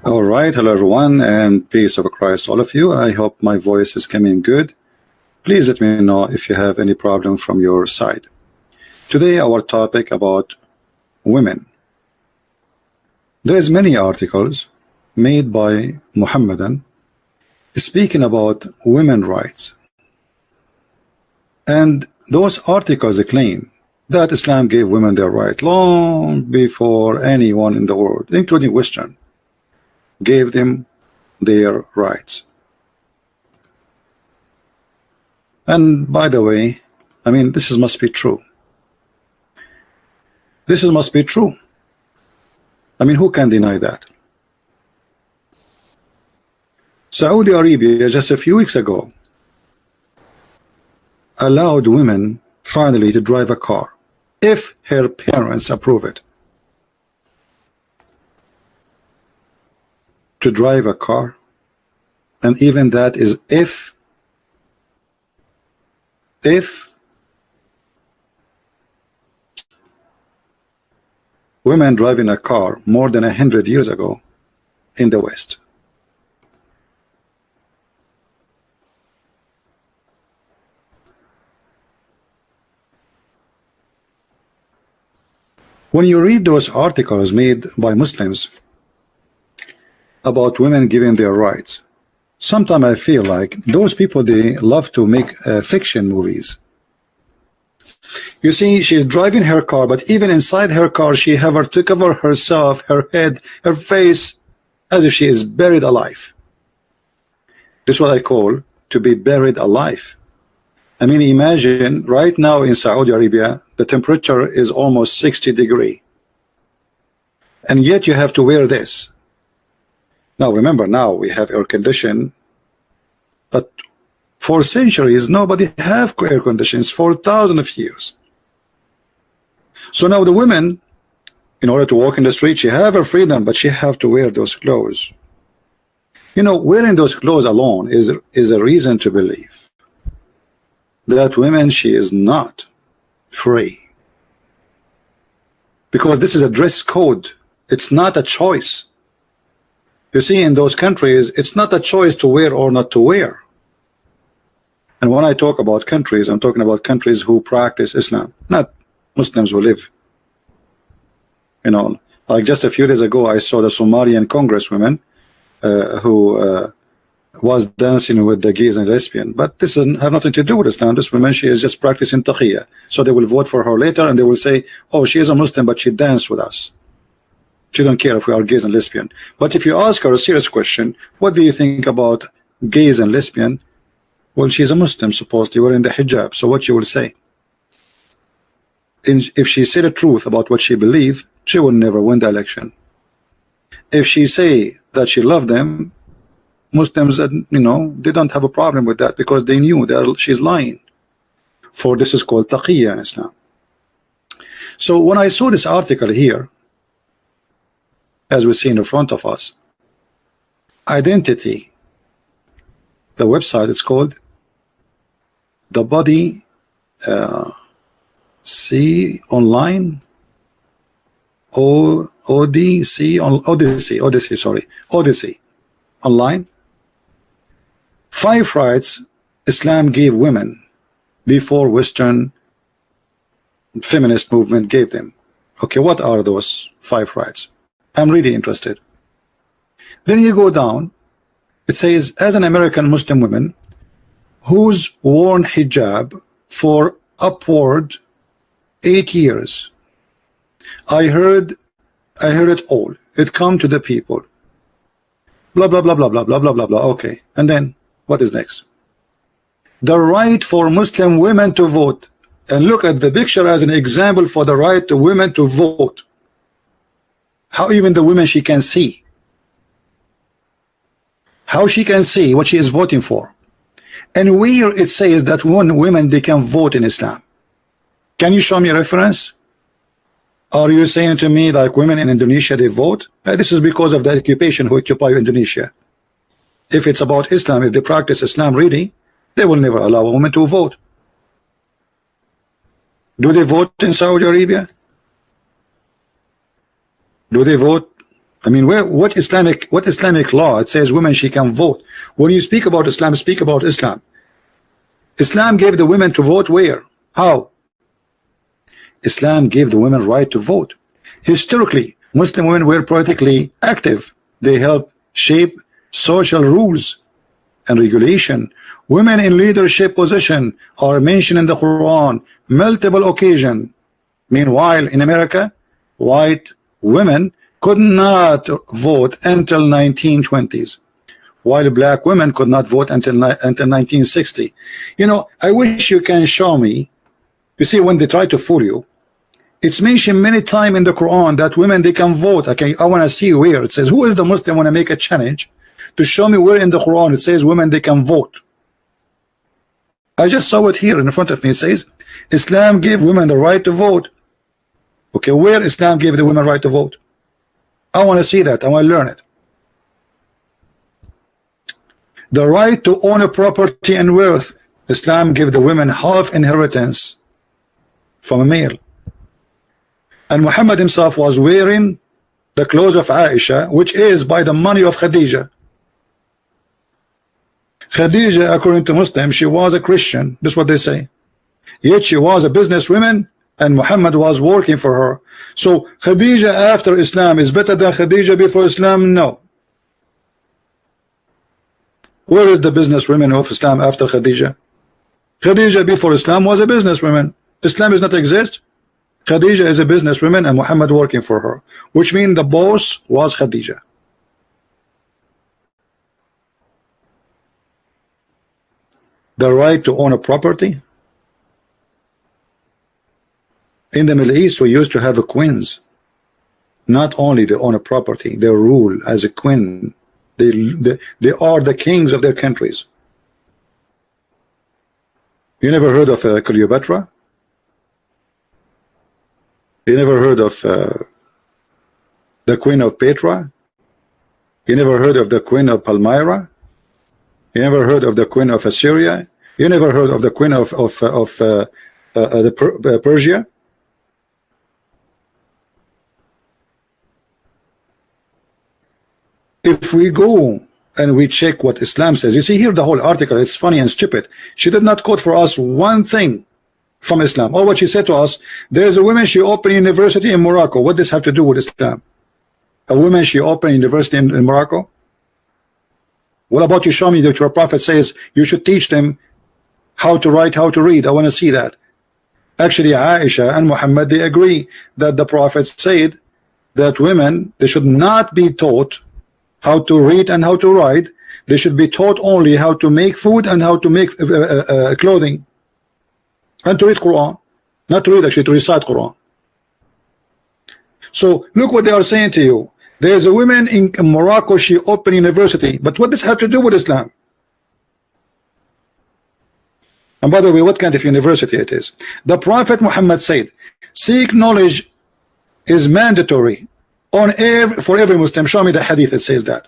All right, hello everyone, and peace of Christ all of you. I hope my voice is coming good. Please let me know if you have any problem from your side. Today our topic about women. There's many articles made by Muhammadan speaking about women rights, and those articles claim that Islam gave women their right long before anyone in the world, including Western, gave them their rights. And by the way, I mean, this must be true. This must be true. I mean, who can deny that? Saudi Arabia just a few weeks ago allowed women finally to drive a car if her parents approve it. To drive a car, and even that is if women driving a car more than 100 years ago in the West. When you read those articles made by Muslims about women giving their rights, sometimes I feel like those people, they love to make fiction movies. You see, she's driving her car, but even inside her car she have to cover herself, her head, her face, as if she is buried alive. This is what I call to be buried alive. I mean, imagine right now in Saudi Arabia the temperature is almost 60 degrees, and yet you have to wear this. Now remember, now we have air condition, but for centuries nobody have air conditions for thousands of years. So now the women, in order to walk in the street, she have her freedom, but she have to wear those clothes. You know, wearing those clothes alone is a reason to believe that women, she is not free, because this is a dress code. It's not a choice. You see, in those countries it's not a choice to wear or not to wear. And when I talk about countries, I'm talking about countries who practice Islam, not Muslims who live. You know, like just a few days ago I saw the Somalian congresswoman who was dancing with the gays and lesbian, but this doesn't have nothing to do with Islam. This woman, she is just practicing taqiyya, so they will vote for her later and they will say, oh, she is a Muslim but she danced with us. She don't care if we are gays and lesbian. But if you ask her a serious question, what do you think about gays and lesbian? Well, she's a Muslim, supposedly wearing the hijab, so what she will say? If she said the truth about what she believed, she will never win the election. If she say that she loved them, Muslims, you know, they don't have a problem with that, because they knew that she's lying. For this is called taqiyya in Islam. So when I saw this article here, as we see in front of us, Identity, the website is called The Body See Online, Odyssey Online. 5 rights Islam gave women before Western feminist movement gave them. Okay, what are those 5 rights? I'm really interested. Then you go down, it says, as an American Muslim woman who's worn hijab for upward 8 years, I heard it all. It come to the people. Blah blah blah blah blah blah blah blah blah. Okay, and then what is next? The right for Muslim women to vote. And look at the picture as an example for the right to women to vote. How even the women, she can see. How she can see what she is voting for. And where it says that women, they can vote in Islam. Can you show me a reference? Are you saying to me like women in Indonesia, they vote? This is because of the occupation who occupy Indonesia. If it's about Islam, if they practice Islam really, they will never allow a woman to vote. Do they vote in Saudi Arabia? Do they vote I mean, what Islamic law it says women she can vote? When you speak about Islam, speak about Islam. Islam gave the women to vote where? How? Islam gave the women right to vote. Historically, Muslim women were politically active. They helped shape social rules and regulation. Women in leadership position are mentioned in the Quran multiple occasions. Meanwhile, in America, white women could not vote until 1920s, while black women could not vote until 1960. You know, I wish you can show me. You see, when they try to fool you, it's mentioned many times in the Quran that women they can vote. Okay, I want to see where it says. Who is the Muslim want to make a challenge to show me where in the Quran it says women they can vote? I just saw it here in front of me. It says Islam gave women the right to vote. Okay, where Islam gave the women right to vote? I want to see that. I want to learn it. The right to own a property and wealth. Islam gave the women half inheritance from a male. And Muhammad himself was wearing the clothes of Aisha, which is by the money of Khadija. Khadija, according to Muslims, she was a Christian. That's what they say. Yet she was a businesswoman, and Muhammad was working for her. So Khadija after Islam is better than Khadija before Islam? No. Where is the businesswoman of Islam after Khadija? Khadija before Islam was a businesswoman. Islam does not exist. Khadija is a businesswoman and Muhammad working for her, which means the boss was Khadija. The right to own a property. In the Middle East, we used to have a queens. Not only they own a property, they rule as a queen. They are the kings of their countries. You never heard of Cleopatra? You never heard of the Queen of Petra? You never heard of the Queen of Palmyra? You never heard of the Queen of Assyria? You never heard of the Queen of Persia? If we go and we check what Islam says, you see here the whole article, it's funny and stupid. She did not quote for us one thing from Islam. Or what she said to us, there's a woman, she opened university in Morocco. What does this have to do with Islam? A woman, she opened university in Morocco? What about you show me that your prophet says you should teach them how to write, how to read? I want to see that. Actually, Aisha and Muhammad, they agree that the prophet said that women, they should not be taught how to read and how to write. They should be taught only how to make food and how to make clothing. And to read Quran. Not to read, actually, to recite Quran. So look what they are saying to you. There's a woman in Morocco, she opened university. But what does this have to do with Islam? And by the way, what kind of university it is? The Prophet Muhammad said, seek knowledge is mandatory for every Muslim. Show me the hadith that says that.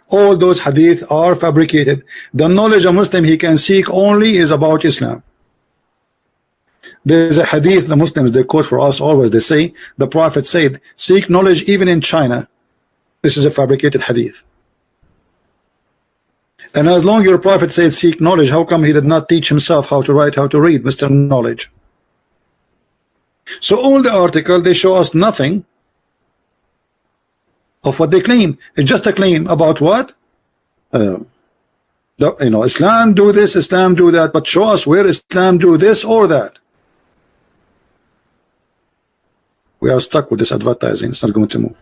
All those hadith are fabricated. The knowledge a Muslim he can seek only is about Islam. There's a hadith the Muslims they quote for us always. They say the Prophet said, seek knowledge even in China. This is a fabricated hadith. And as long as your Prophet said seek knowledge, how come he did not teach himself how to write, how to read, Mr. Knowledge? So all the article, they show us nothing of what they claim. It's just a claim about what? Islam do this, Islam do that, but show us where Islam do this or that. We are stuck with this advertising. It's not going to move.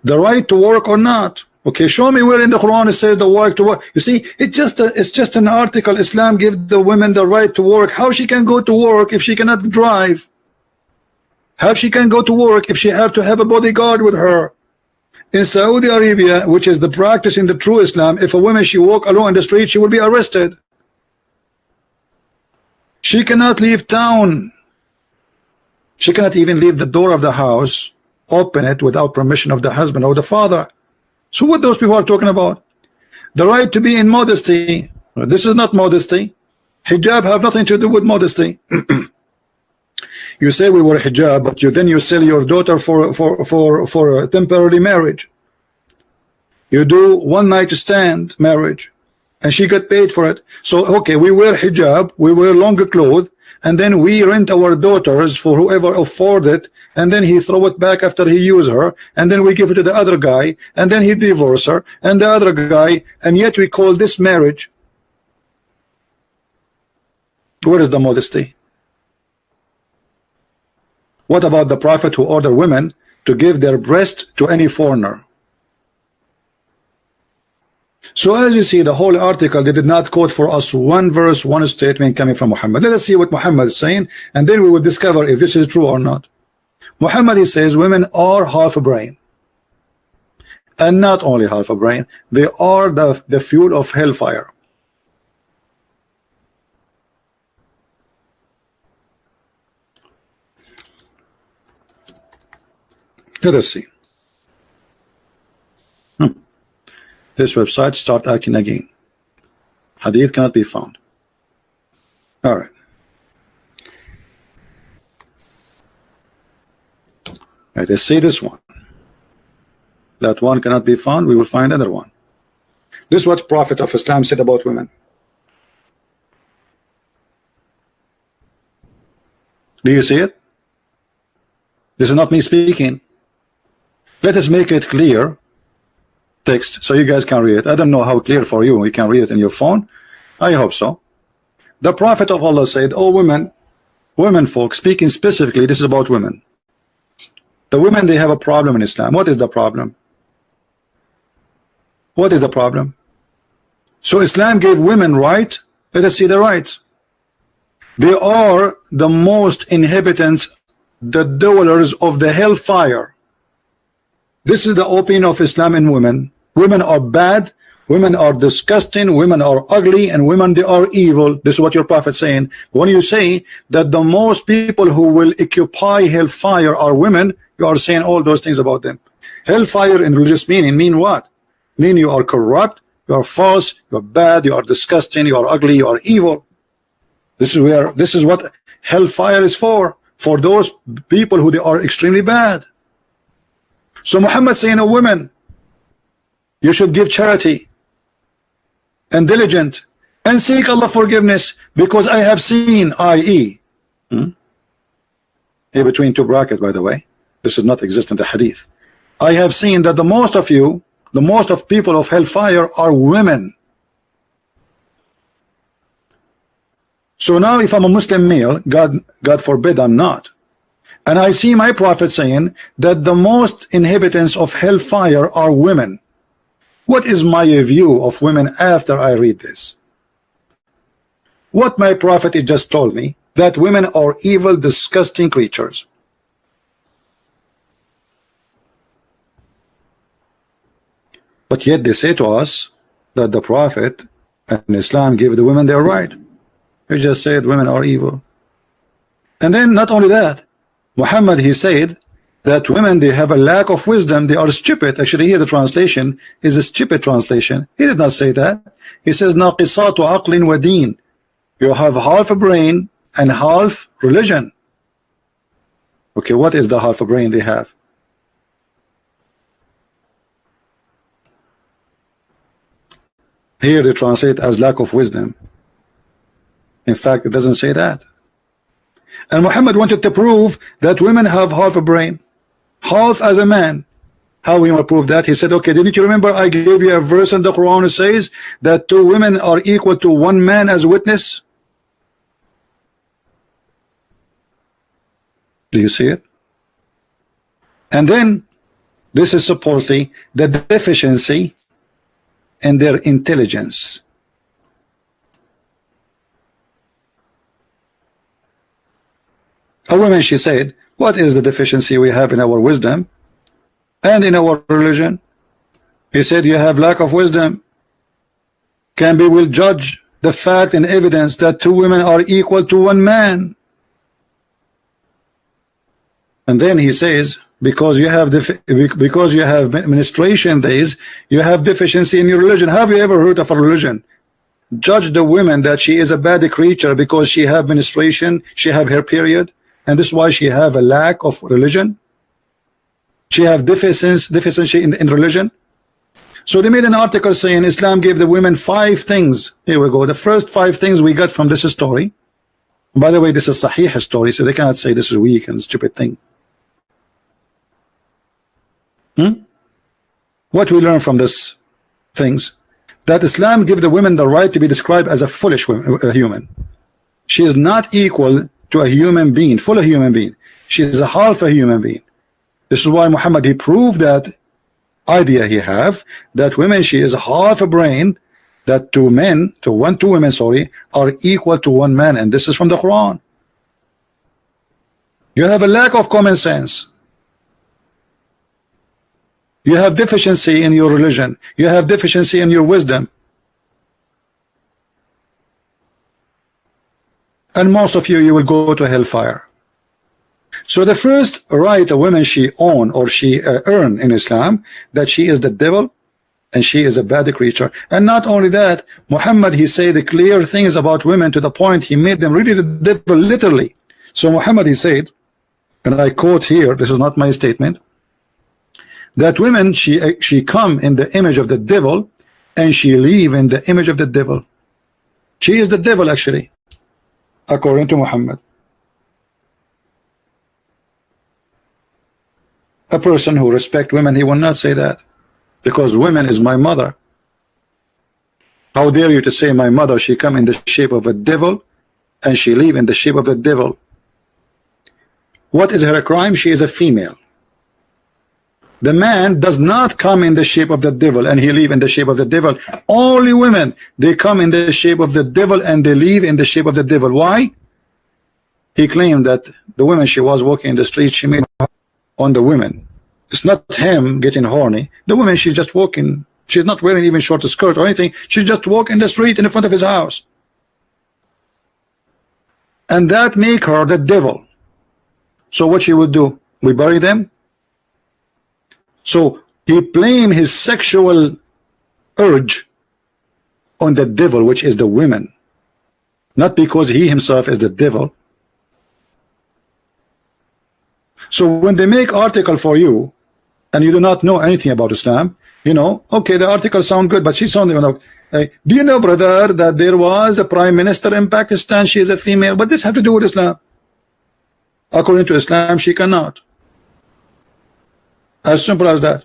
The right to work or not. Okay, show me where in the Quran it says the right to work. You see, it's just an article. Islam gives the women the right to work. How she can go to work if she cannot drive? How she can go to work if she have to have a bodyguard with her? In Saudi Arabia, which is the practice in the true Islam, if a woman she walk alone in the street, she will be arrested. She cannot leave town. She cannot even leave the door of the house, open it without permission of the husband or the father. So what those people are talking about? The right to be in modesty. This is not modesty. Hijab have nothing to do with modesty. You say we wear hijab, but then you sell your daughter for a temporary marriage. You do one night stand marriage, and she got paid for it. So okay, we wear hijab, we wear longer clothes, and then we rent our daughters for whoever afford it, and then he throw it back after he use her, and then we give it to the other guy, and then he divorce her, and the other guy, and yet we call this marriage. Where is the modesty? What about the prophet who ordered women to give their breast to any foreigner? So as you see, the whole article, they did not quote for us one verse, one statement coming from Muhammad. Let us see what Muhammad is saying, and then we will discover if this is true or not. Muhammad, he says, women are half a brain. And not only half a brain, they are the fuel of hellfire. Let us see. This website start acting again. Hadith cannot be found. All right. Let's see this one. That one cannot be found. We will find another one. This is what Prophet of Islam said about women. Do you see it? This is not me speaking. Let us make it clear text so you guys can read it. I don't know how clear for you. You can read it in your phone. I hope so. The Prophet of Allah said, oh women folk, speaking specifically, this is about women. The women, they have a problem in Islam. What is the problem? What is the problem? So Islam gave women right. Let us see the rights. They are the most inhabitants, the dwellers of the hellfire. This is the opinion of Islam in women. Women are bad, women are disgusting, women are ugly, and women, they are evil. This is what your prophet is saying. When you say that the most people who will occupy hellfire are women, you are saying all those things about them. Hellfire in religious meaning mean what? Mean you are corrupt, you are false, you are bad, you are disgusting, you are ugly, you are evil. This is what hellfire is for those people who they are extremely bad. So Muhammad saying, oh women, you should give charity and diligent and seek Allah forgiveness, because I have seen, i.e. Here between two brackets, by the way, this does not exist in the hadith. I have seen that the most of you, the most of people of hellfire are women. So now if I'm a Muslim male, God forbid I'm not, and I see my prophet saying that the most inhabitants of hellfire are women, what is my view of women after I read this? What my prophet just told me, that women are evil, disgusting creatures. But yet they say to us that the prophet and Islam give the women their right. He just said women are evil. And then not only that, Muhammad, he said that women, they have a lack of wisdom, they are stupid. Actually here the translation is a stupid translation. He did not say that. He says naqisatu aqlin wa deen. You have half a brain and half religion. Okay, what is the half a brain they have? Here they translate as lack of wisdom. In fact, it doesn't say that. And Muhammad wanted to prove that women have half a brain, half as a man. How we want to prove that? He said, okay, didn't you remember I gave you a verse in the Quran that says that 2 women are equal to 1 man as witness? Do you see it? And then this is supposedly the deficiency in their intelligence. A woman, she said, what is the deficiency we have in our wisdom and in our religion? He said, you have lack of wisdom. We will judge the fact and evidence that 2 women are equal to 1 man. And then he says, because you have menstruation days, you have deficiency in your religion. Have you ever heard of a religion judge the woman that she is a bad creature because she have menstruation, she have her period, and this is why she have a lack of religion? She have deficiency in religion. So they made an article saying Islam gave the women 5 things. Here we go. The first 5 things we got from this story. By the way, this is Sahih story, so they cannot say this is weak and stupid thing. What we learn from this things? That Islam gives the women the right to be described as a foolish human. She is not equal to a human being, full of human being. She is a half a human being. This is why Muhammad, he proved that idea he have, that women, she is half a brain, that two women, sorry, are equal to one man, and this is from the Quran. You have a lack of common sense. You have deficiency in your religion. You have deficiency in your wisdom. And most of you will go to hellfire. So the first right a woman she own or she earn in Islam, that she is the devil and she is a bad creature. And not only that, Muhammad, he said the clear things about women to the point he made them really the devil literally. So Muhammad, he said, and I quote here, this is not my statement, that women, she come in the image of the devil and she live in the image of the devil. She is the devil actually, according to Muhammad. A person who respect women, he will not say that, because women is my mother. How dare you to say my mother, she come in the shape of a devil and she live in the shape of a devil? What is her crime? She is a female. The man does not come in the shape of the devil and he live in the shape of the devil. Only women, they come in the shape of the devil and they live in the shape of the devil. Why? He claimed that the woman she was walking in the street, she made on the women. It's not him getting horny. The woman, she's just walking. She's not wearing even short skirt or anything. She's just walking the street in front of his house. And that make her the devil. So what she would do? We bury them? So he blamed his sexual urge on the devil, which is the women, not because he himself is the devil. So when they make article for you and you do not know anything about Islam, you know, okay, the article sound good, but she sounded, you know, do you know, brother, that there was a prime minister in Pakistan? She is a female, but this have to do with Islam. According to Islam, she cannot. As simple as that.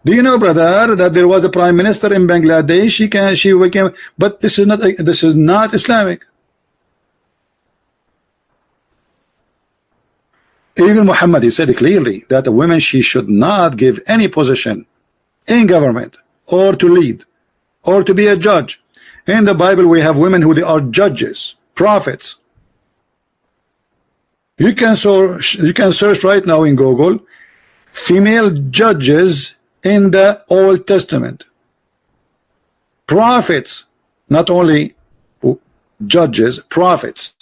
Do you know, brother, that there was a prime minister in Bangladesh? She became, but this is not Islamic. Even Muhammad, he said clearly that a woman, she should not give any position in government or to lead or to be a judge. In the Bible, we have women who they are judges, prophets. You can search right now in Google female judges in the Old Testament. Prophets, not only judges, prophets.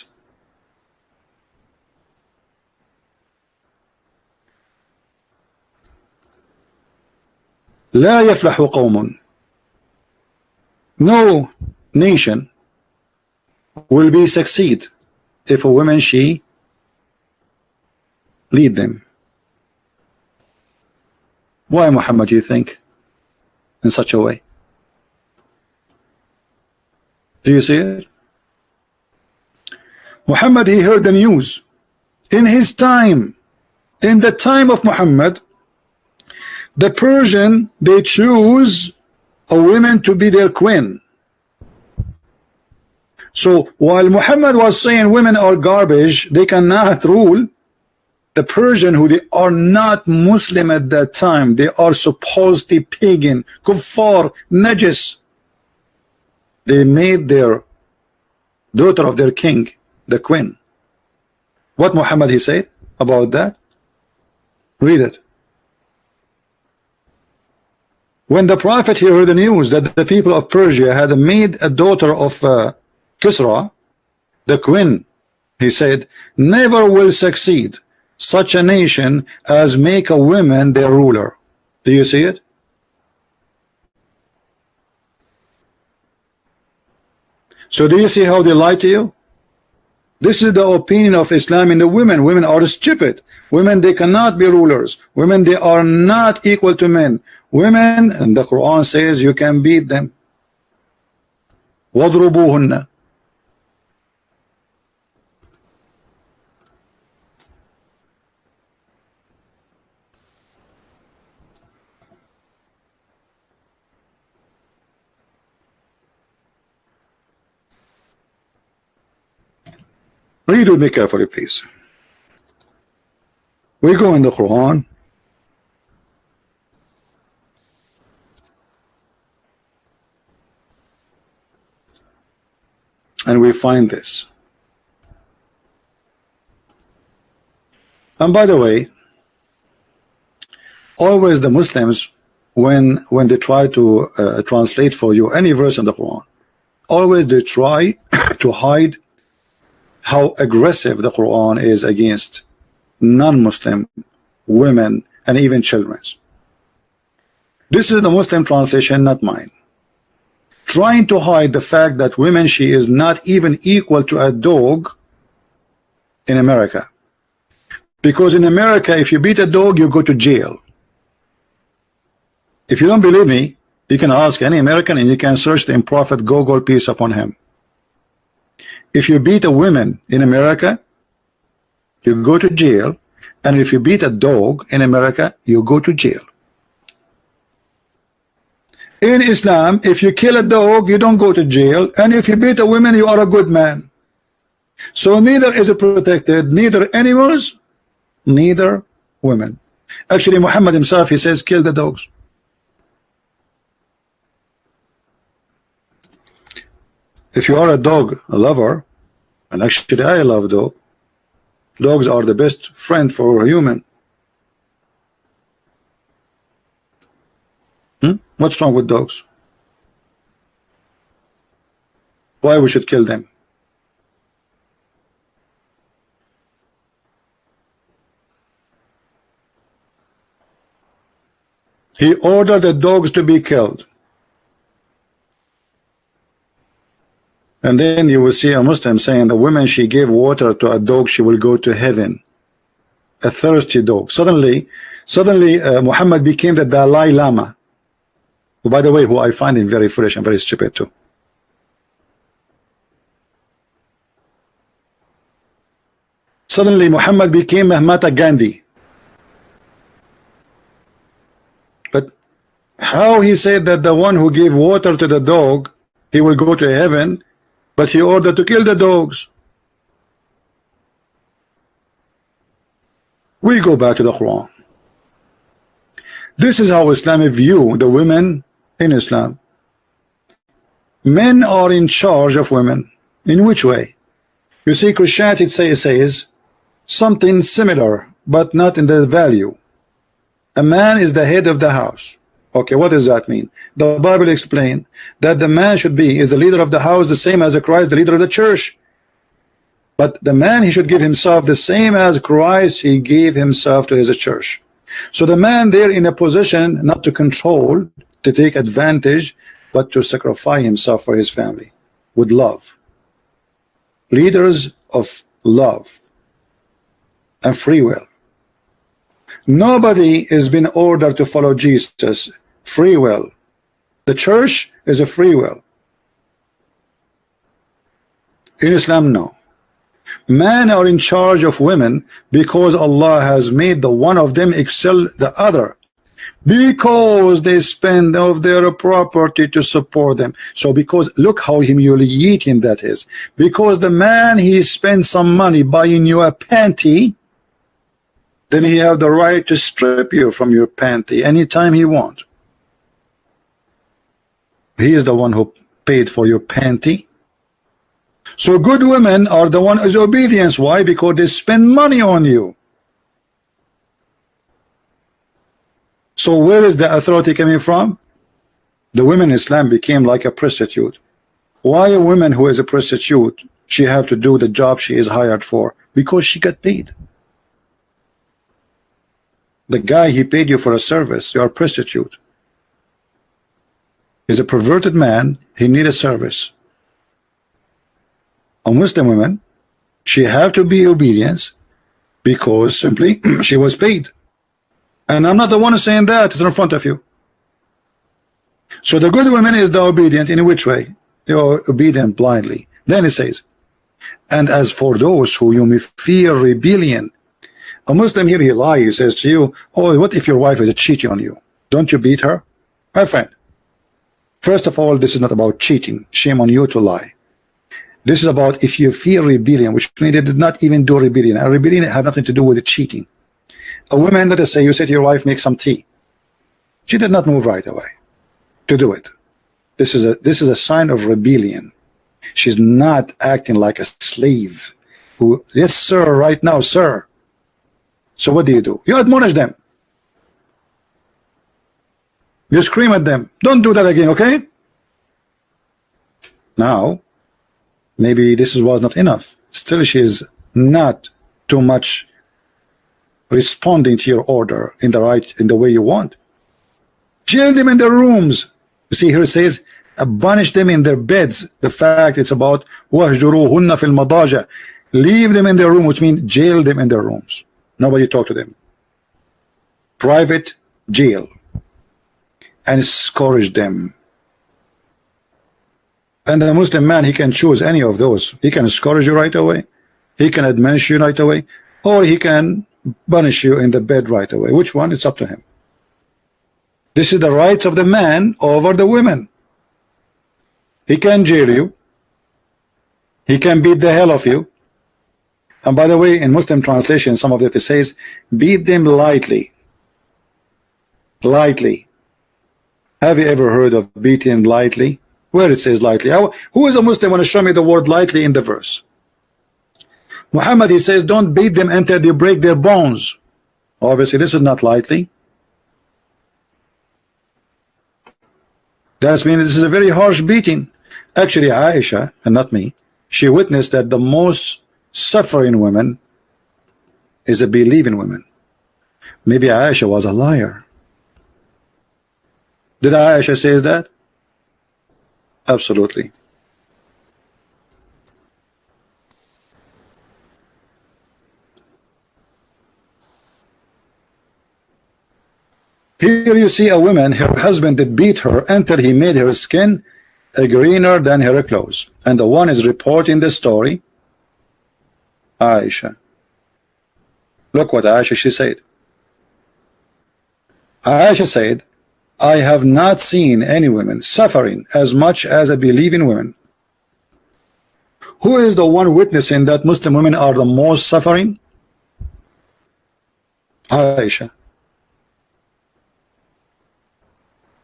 لا يفلح قوم. No nation will be succeed if a woman she lead them. Why, Muhammad, do you think in such a way? Do you see it? Muhammad, he heard the news in his time. In the time of Muhammad, the Persian, they choose a woman to be their queen. So while Muhammad was saying women are garbage, they cannot rule, the Persian, who they are not Muslim at that time, they are supposedly pagan, kuffar, najis, they made their daughter of their king the queen. What Muhammad he said about that? Read it. When the prophet heard the news that the people of Persia had made a daughter of Kisra the queen, he said, never will succeed such a nation as make a woman their ruler. Do you see it? So do you see how they lie to you? This is the opinion of Islam in the women. Women are stupid. Women, they cannot be rulers. Women, they are not equal to men. Women, and the Quran says you can beat them. وَاضْرُبُوهُنَّ. Read with me carefully, please. We go in the Quran. And we find this. And by the way, always the Muslims, when they try to translate for you any verse in the Quran, always they try to hide how aggressive the Quran is against non-Muslim women and even children. This is the Muslim translation, not mine. Trying to hide the fact that women, she is not even equal to a dog in America. Because in America, if you beat a dog, you go to jail. If you don't believe me, you can ask any American and you can search the Prophet Google, peace upon him. If you beat a woman in America, you go to jail. And if you beat a dog in America, you go to jail. In Islam, if you kill a dog, you don't go to jail. And if you beat a woman, you are a good man. So neither is it protected, neither animals, neither women. Actually, Muhammad himself, he says, kill the dogs. If you are a dog lover, and actually I love dog, dogs are the best friend for a human. What's wrong with dogs? Why we should kill them? He ordered the dogs to be killed. And then you will see a Muslim saying the woman, she gave water to a dog, she will go to heaven. A thirsty dog. Suddenly Muhammad became the Dalai Lama. Who, by the way, who I find him very foolish and very stupid too. Suddenly Muhammad became Mahatma Gandhi. But how he said that the one who gave water to the dog, he will go to heaven, but he ordered to kill the dogs. We go back to the Quran. This is how Islam view the women in Islam. Men are in charge of women. In which way? You see, Christianity says something similar, but not in the value. A man is the head of the house. Okay, what does that mean? The Bible explains that the man should be is the leader of the house, the same as Christ, the leader of the church. But the man, he should give himself the same as Christ, he gave himself to his church. So the man there in a position not to control, to take advantage, but to sacrifice himself for his family with love. Leaders of love and free will. Nobody has been ordered to follow Jesus. Free will. The church is a free will. In Islam, no. Men are in charge of women because Allah has made the one of them excel the other, because they spend of their property to support them. So because look how humiliating that is. Because the man, he spends some money buying you a panty, then he have the right to strip you from your panty anytime he wants. He is the one who paid for your panty. So good women are the one who's obedience. Why? Because they spend money on you. So where is the authority coming from? The women in Islam became like a prostitute. Why a woman who is a prostitute, she have to do the job she is hired for? Because she got paid. The guy, he paid you for a service. You are a prostitute. He's a perverted man. He need a service. A Muslim woman, She have to be obedient because simply she was paid. And I'm not the one saying that, it's in front of you. So the good woman is the obedient in which way? You're obedient blindly. Then it says, and as for those who you may fear rebellion, a Muslim here, he lies, he says to you, oh, what if your wife is cheating on you? Don't you beat her? My friend, first of all, this is not about cheating. Shame on you to lie. This is about if you fear rebellion, which means they did not even do rebellion. A rebellion have nothing to do with the cheating. A woman, let us say, you say to your wife, make some tea. She did not move right away to do it. This is a sign of rebellion. She's not acting like a slave who, yes sir, right now sir. So what do? You admonish them. You scream at them. Don't do that again, okay? Now, maybe this was not enough. Still, she is not too much responding to your order in the way you want. Jail them in their rooms. You see here it says, banish them in their beds. The fact it's about wahjuruhunna fil madaja. Leave them in their room, which means jail them in their rooms. Nobody talk to them. Private jail. And scourge them. And the Muslim man, he can choose any of those. He can scourge you right away. He can admonish you right away. Or he can punish you in the bed right away. Which one? It's up to him. This is the rights of the man over the women. He can jail you. He can beat the hell of you. And by the way, in Muslim translation, some of it says, beat them lightly. Lightly. Have you ever heard of beating lightly? Where it says lightly? Who is a Muslim want to show me the word lightly in the verse? Muhammad, he says, don't beat them until they break their bones. Obviously, this is not lightly. That means this is a very harsh beating. Actually, Aisha, and not me, she witnessed that the most suffering women is a believing woman. Maybe Aisha was a liar. Did Aisha say that? Absolutely. Here you see a woman, her husband did beat her until he made her skin greener than her clothes. And the one is reporting the story, Aisha. Look what Aisha, she said. Aisha said, I have not seen any women suffering as much as a believing woman. Who is the one witnessing that Muslim women are the most suffering? Aisha.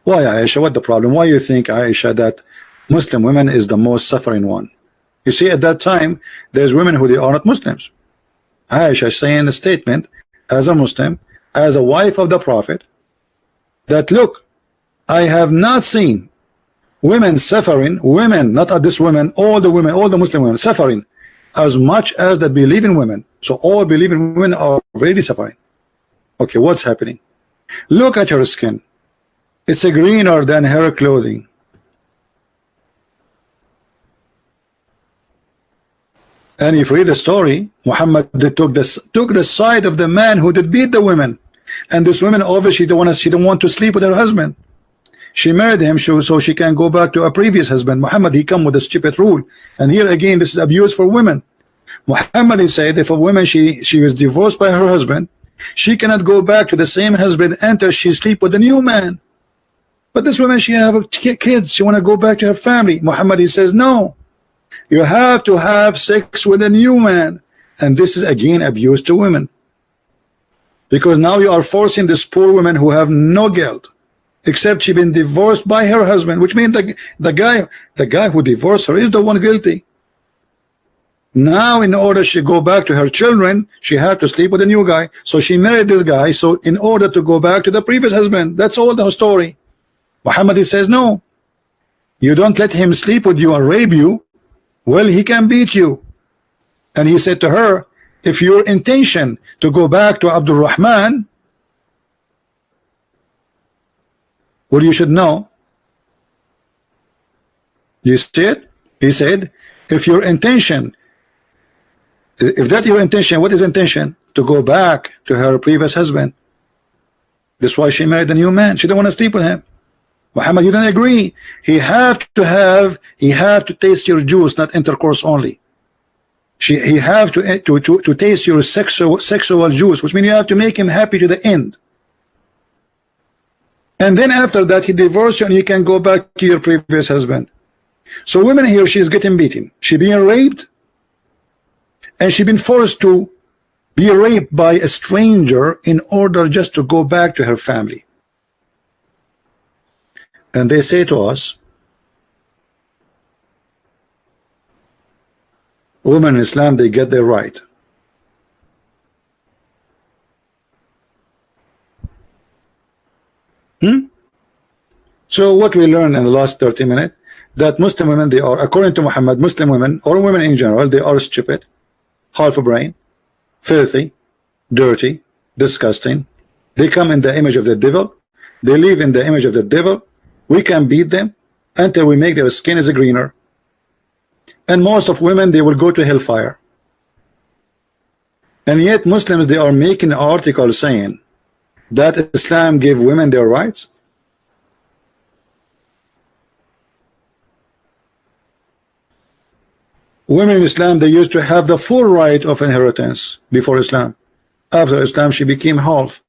Why Aisha? What the problem? Why you think, Aisha, that Muslim women is the most suffering one? You see, at that time, there's women who they are not Muslims. Aisha saying a statement as a Muslim, as a wife of the Prophet, that look, I have not seen women suffering, women, not at this women, all the women, all the Muslim women suffering as much as the believing women. So all believing women are really suffering. Okay, what's happening? Look at her skin. It's a greener than her clothing. And if you read the story, Muhammad took the side of the man who did beat the women. And this woman, obviously, she don't want to sleep with her husband. She married him so she can go back to a previous husband. Muhammad, he come with a stupid rule. And here again, this is abuse for women. Muhammad, he said, if a woman, she was divorced by her husband, she cannot go back to the same husband until she sleep with a new man. But this woman, she have kids. She want to go back to her family. Muhammad, he says, no. You have to have sex with a new man. And this is again abuse to women. Because now you are forcing this poor woman who have no guilt, except she been divorced by her husband, which means the guy who divorced her is the one guilty. Now, in order she go back to her children, she had to sleep with a new guy. So she married this guy. So in order to go back to the previous husband, that's all the story. Muhammad, he says, no, you don't let him sleep with you and rape you. Well, he can beat you. And he said to her, if your intention to go back to Abdul Rahman, well, you should know. You see it? He said, if your intention If that's your intention, what is intention? To go back to her previous husband. That's why she married a new man. She didn't want to sleep with him. Muhammad, you don't agree. He have to taste your juice, not intercourse only. He have to taste your sexual juice, which means you have to make him happy to the end. And then after that, he divorced you and you can go back to your previous husband. So women here, she's getting beaten. She being raped, and she been forced to be raped by a stranger in order just to go back to her family. And they say to us, women in Islam, they get their right. So what we learned in the last 30 minutes, that Muslim women, they are, according to Muhammad, Muslim women or women in general, they are stupid, half a brain, filthy, dirty, disgusting. They come in the image of the devil. They live in the image of the devil. We can beat them until we make their skin is greener. And most of women, they will go to hellfire. And yet Muslims, they are making articles saying that Islam gave women their rights. Women in Islam, they used to have the full right of inheritance before Islam. After Islam, she became half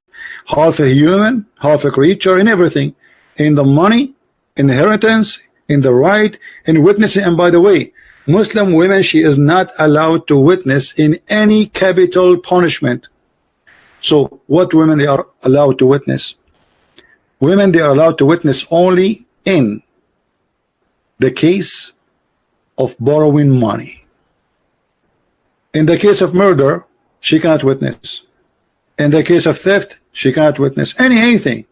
a human, half a creature, in everything, in the money, in the inheritance, in the right, in witnessing. And by the way, Muslim women, she is not allowed to witness in any capital punishment. So what women they are allowed to witness? Women, they are allowed to witness only in the case of borrowing money. In the case of murder, she cannot witness. In the case of theft, she cannot witness anything.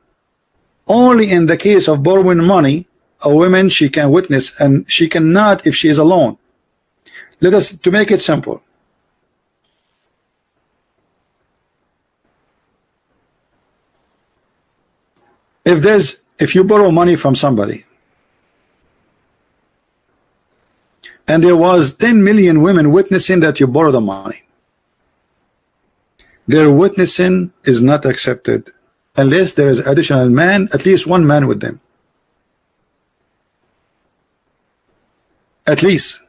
Only in the case of borrowing money, a woman, she can witness, and she cannot if she is alone. Let us, to make it simple, if you borrow money from somebody and there was 10 million women witnessing that you borrow the money, their witnessing is not accepted unless there is additional man, at least one man with them. At least.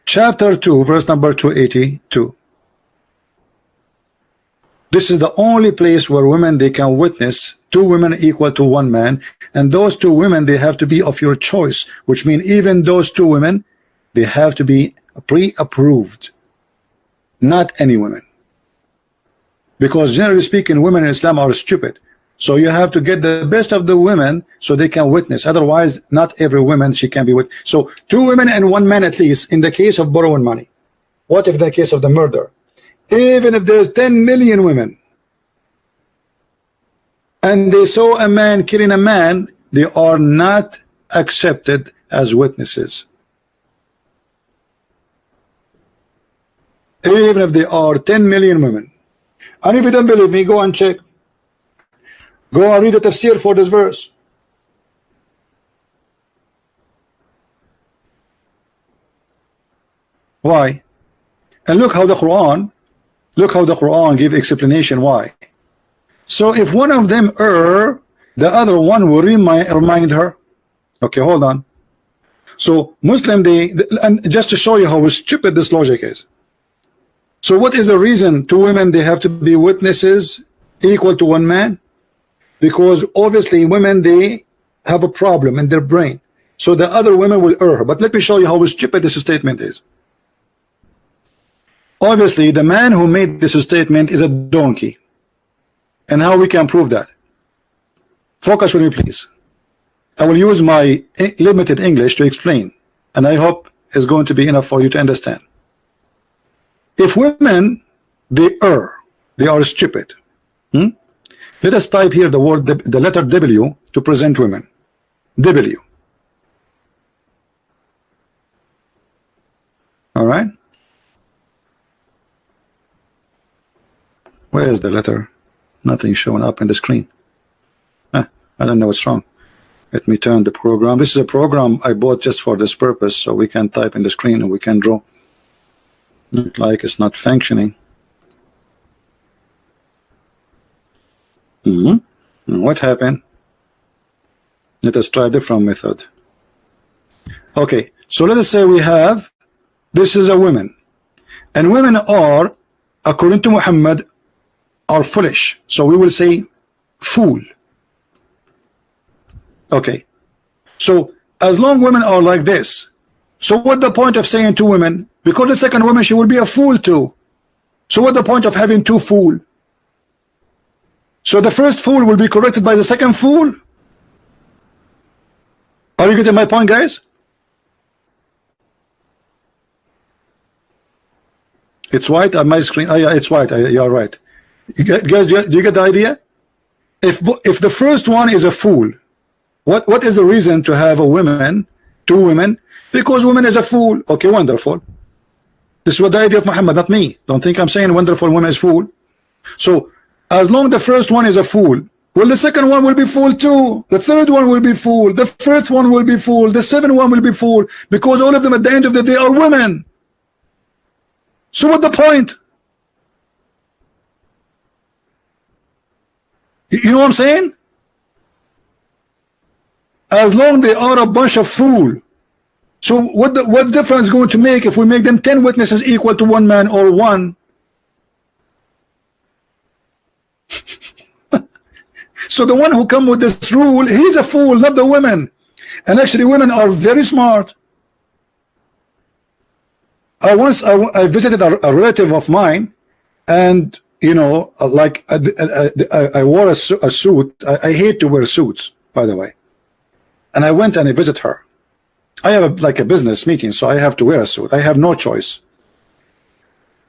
Chapter 2, verse number 282. This is the only place where women, they can witness 2 women equal to 1 man, and those 2 women, they have to be of your choice, which means even those 2 women, they have to be pre-approved, not any women, because generally speaking, women in Islam are stupid. So you have to get the best of the women so they can witness. Otherwise, not every woman she can be with. So 2 women and 1 man at least in the case of borrowing money. What if the case of the murder? Even if there's 10 million women and they saw a man killing a man, they are not accepted as witnesses. Even if they are 10 million women. And if you don't believe me, go and check. Go and read the tafsir for this verse. Why? And look how the Quran give explanation why. So if one of them err, the other one will remind her. Okay, hold on. So Muslim, and just to show you how stupid this logic is. So what is the reason 2 women, they have to be witnesses equal to 1 man? Because obviously women, they have a problem in their brain, so the other women will err. But let me show you how stupid this statement is. Obviously the man who made this statement is a donkey, and how we can prove that? Focus with me, please. I will use my limited English to explain, and I hope it's going to be enough for you to understand. If women, they err, they are stupid. Let us type here the word, the letter W, to present women. W. All right. Where is the letter? Nothing showing up in the screen. I don't know what's wrong. Let me turn the program. This is a program I bought just for this purpose, so we can type in the screen and we can draw. Look like it's not functioning. What happened? Let us try a different method. Okay, so let us say we have, this is a woman, and women are, according to Muhammad, are foolish. So we will say fool. Okay, so as long women are like this, so what the point of saying two women? Because the second woman, she will be a fool too. So what the point of having two fool? So the first fool will be corrected by the second fool. Are you getting my point, guys? It's white on my screen. Oh, yeah, it's white. You are right. Guys, do you get the idea? If the first one is a fool, what is the reason to have a woman, two women? Because woman is a fool. Okay, wonderful. This is what the idea of Muhammad, not me. Don't think I'm saying wonderful woman is fool. So as long the first one is a fool, well, the second one will be fool too. The third one will be fool. The fifth one will be fool. The seventh one will be fool. Because all of them at the end of the day are women. So what the point? You know what I'm saying? As long they are a bunch of fool. So what difference is going to make if we make them 10 witnesses equal to one man or one? So the one who come with this rule, he's a fool, not the women. And actually women are very smart. I visited a relative of mine, and you know, like I wore a suit. I hate to wear suits, by the way. And I went and I visit her. I have like a business meeting, so I have to wear a suit. I have no choice.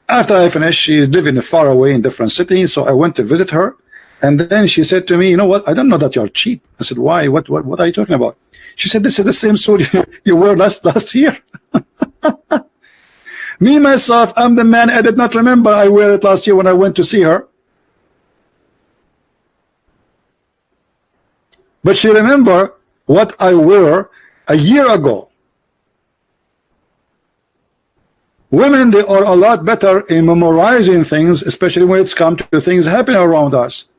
After I finished, she's living far away in different cities, so I went to visit her. And then she said to me, you know what? I don't know that you're cheap. I said, why? What are you talking about? She said, this is the same suit you wore last year. Me, myself, I'm the man. I did not remember I wore it last year when I went to see her. But she remember what I wore a year ago. Women, they are a lot better in memorizing things, especially when it's come to things happening around us.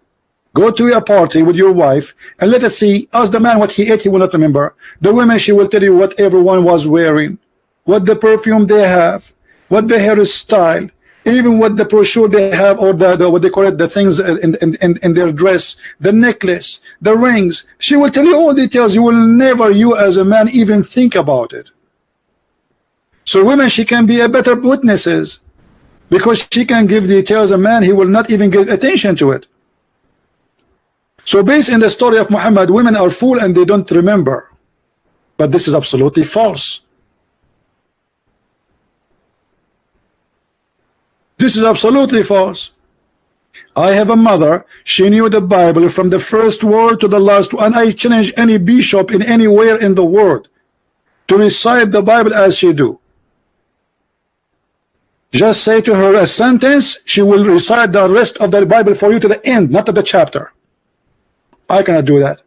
Go to a party with your wife and let us see. Ask the man what he ate, he will not remember. The women, she will tell you what everyone was wearing, what the perfume they have, what the hairstyle, even what the brochure they have, or the what they call it, the things in their dress, the necklace, the rings. She will tell you all details. You will never, you as a man, even think about it. So women, she can be a better witnesses because she can give details. A man, he will not even give attention to it. So based in the story of Muhammad, women are fool and they don't remember. But this is absolutely false. This is absolutely false. I have a mother, she knew the Bible from the first word to the last, and I challenge any bishop in anywhere in the world to recite the Bible as she do. Just say to her a sentence, she will recite the rest of the Bible for you to the end, not to the chapter. I cannot do that.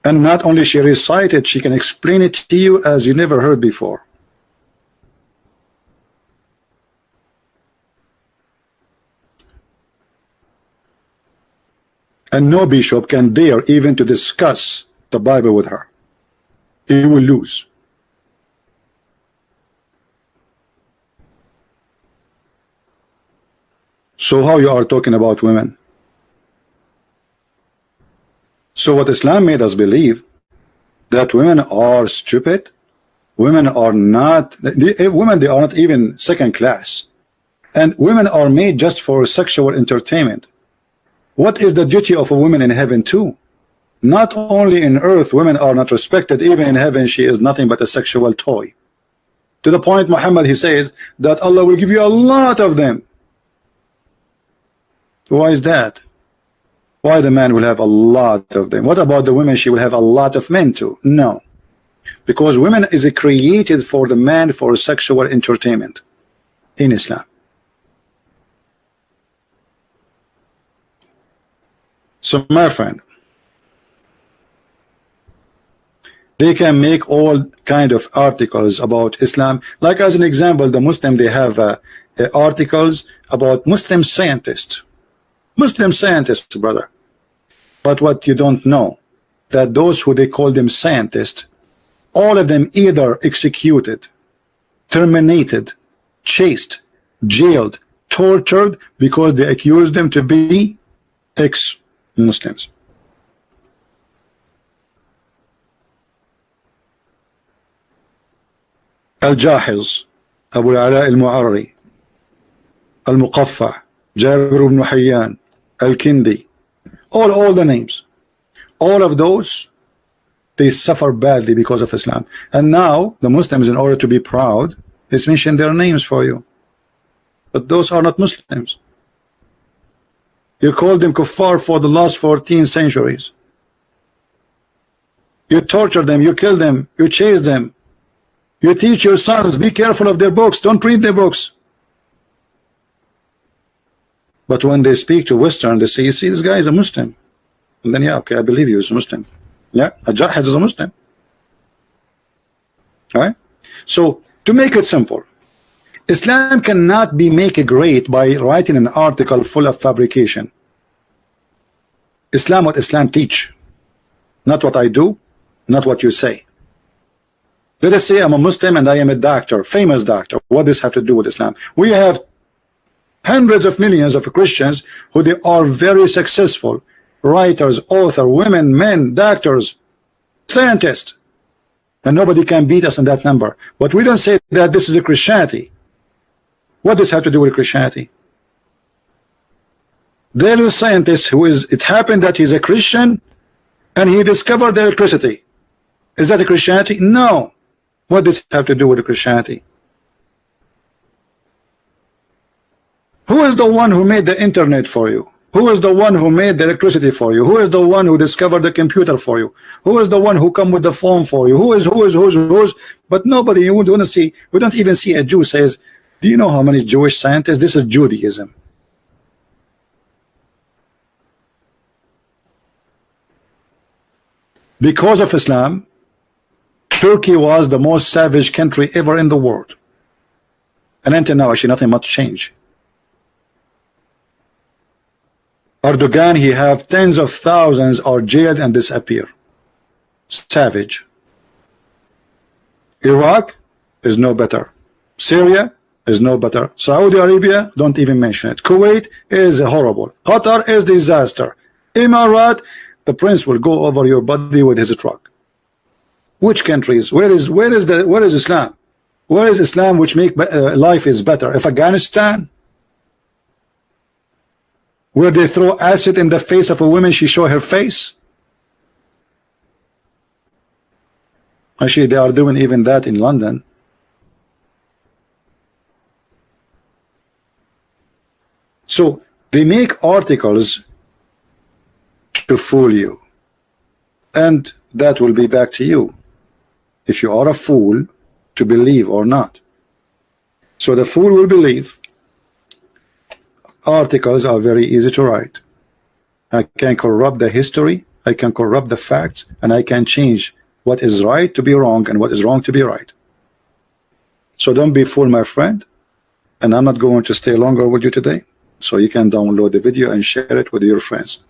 And not only she recite it, she can explain it to you as you never heard before. And no bishop can dare even to discuss the Bible with her. He will lose. So how you are talking about women? So what Islam made us believe, that women are stupid, women are not, women, they are not even second class, and women are made just for sexual entertainment. What is the duty of a woman in heaven too? Not only in earth women are not respected, even in heaven she is nothing but a sexual toy. To the point Muhammad, he says that Allah will give you a lot of them. Why is that? Why the man will have a lot of them? What about the women? She will have a lot of men too? No, because women is created for the man for sexual entertainment in Islam. So my friend, they can make all kind of articles about Islam. Like as an example, the Muslim, they have articles about Muslim scientists. Muslim scientists, brother. But what you don't know, that those who they call them scientists, all of them either executed, terminated, chased, jailed, tortured because they accused them to be ex-Muslims. Al-Jahiz, Abu al-Ala al-Mu'arri, Al-Muqaffa, Jabir ibn Hayyan, Al-Kindi, all the names, all of those, they suffer badly because of Islam. And now the Muslims, in order to be proud, is mention their names for you, but those are not Muslims. You call them kuffar for the last 14 centuries. You torture them, you kill them, you chase them. You teach your sons, be careful of their books, don't read their books. But when they speak to Western, they say, you see, this guy is a Muslim. And then, yeah, okay, I believe you, he's a Muslim. Yeah, a Jahiz is a Muslim. All right? So, to make it simple, Islam cannot be made great by writing an article full of fabrication. Islam, what Islam teach, not what I do, not what you say. Let us say I'm a Muslim and I am a doctor, famous doctor. What does this have to do with Islam? We have hundreds of millions of Christians who they are very successful writers, authors, women, men, doctors, scientists, and nobody can beat us in that number. But we don't say that this is a Christianity. What does this have to do with Christianity? There is a scientist who is, it happened that he's a Christian and he discovered the electricity. Is that a Christianity? No. What does it have to do with Christianity? Who is the one who made the internet for you? Who is the one who made the electricity for you? Who is the one who discovered the computer for you? Who is the one who come with the phone for you? Who is? But nobody, you would want to see, we don't even see a Jew says, do you know how many Jewish scientists? This is Judaism. Because of Islam, Turkey was the most savage country ever in the world. And until now, actually, nothing much changed. Erdogan, he have tens of thousands are jailed and disappear. Savage. Iraq is no better. Syria is no better. Saudi Arabia, don't even mention it. Kuwait is horrible. Qatar is disaster. Emirat, the prince will go over your body with his truck. Which countries? Where is Islam? Where is Islam which make life is better? If Afghanistan, where they throw acid in the face of a woman, she show her face. Actually, they are doing even that in London. So they make articles to fool you, and that will be back to you if you are a fool to believe or not. So the fool will believe. Articles are very easy to write. I can corrupt the history, I can corrupt the facts, and I can change what is right to be wrong and what is wrong to be right. So don't be fooled, my friend, and I'm not going to stay longer with you today, so you can download the video and share it with your friends.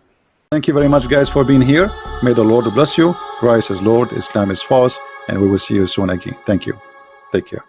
Thank you very much, guys, for being here. May the Lord bless you. Christ is Lord, Islam is false, and we will see you soon again. Thank you. Take care.